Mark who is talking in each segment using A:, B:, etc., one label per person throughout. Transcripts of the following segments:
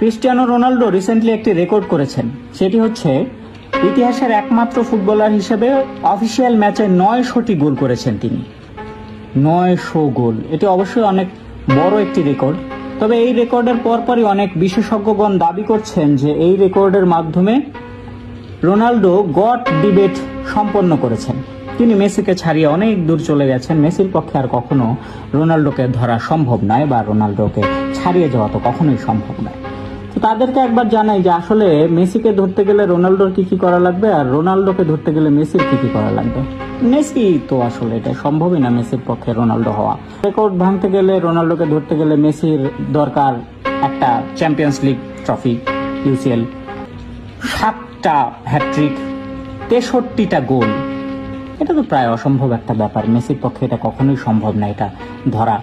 A: Cristiano Ronaldo recently একটি record করেছেন, সেটি হচ্ছে ইতিহাসের একমাত্র ফুটবলার হিসেবে অফিসিয়াল ম্যাচে 900টি গোল করেছেন তিনি। 900 গোল, এটি অবশ্যই অনেক বড় একটি রেকর্ড। তবে এই রেকর্ডের পরপরই অনেক বিশেষজ্ঞগণ দাবি করছেন যে এই রেকর্ডের মাধ্যমে রোনাল্ডো গট ডিবেট সম্পন্ন করেছেন। তিনি মেসিকে ছাড়িয়ে অনেক দূর চলে গেছেন। মেসির পক্ষে আর কখনো রোনাল্ডোকে ধরা সম্ভব নয়, বা রোনাল্ডোকে ছাড়িয়ে যাওয়া তো কখনোই সম্ভব নয়। তো তাদেরকে একবার জানাই যে আসলে মেসিকে ধরতে গেলে রোনাল্ডোর কি কি করা লাগবে, আর রোনাল্ডোকে ধরতে গেলে মেসির কি কি করা লাগবে। মেসি তো আসলে এটা সম্ভবই না মেসির পক্ষে রোনাল্ডো হওয়া। রেকর্ড ভাঙতে গেলে, রোনাল্ডোকে ধরতে গেলে মেসির দরকার একটা চ্যাম্পিয়ন্স লিগ ট্রফি, ইউসিএল, 7টা হ্যাট্রিক, 63টা গোল। এটা তো প্রায় অসম্ভব একটা ব্যাপার। মেসির পক্ষে এটা কখনোই সম্ভব না এটা ধরা।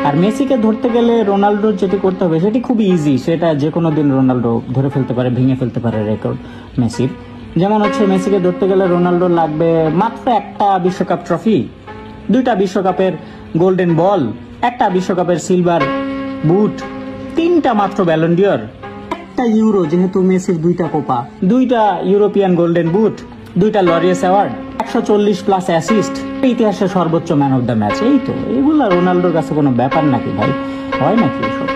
A: আর মেসিকে ধরতে গেলে রোনাল্ডোর যেটি করতে হবে সেটি খুবই ইজি। সেটা যে কোনো দিন রোনাল্ডো ধরে ফেলতে পারে, ভেঙে ফেলতে পারে রেকর্ড মেসির। যেমন হচ্ছে মেসিকে ধরতে গেলে রোনাল্ডোর লাগবে মাত্র একটা বিশ্বকাপ ট্রফি, 2টা বিশ্বকাপের গোল্ডেন বল, একটা বিশ্বকাপের সিলভার বুট, 3টা মাত্র ব্যালন ডিওর, একটা ইউরো, যেহেতু মেসির 2টা কোপা, 2টা ইউরোপিয়ান গোল্ডেন বুট, 2টা লরিয়াস অ্যাওয়ার্ড, 140+ অ্যাসিস্ট, ইতিহাসের সর্বোচ্চ ম্যান অফ দ্য ম্যাচ। এই তো, এগুলা রোনাল্ডোর কাছে কোনো ব্যাপার নাকি ভাই? হয় নাকি এসব?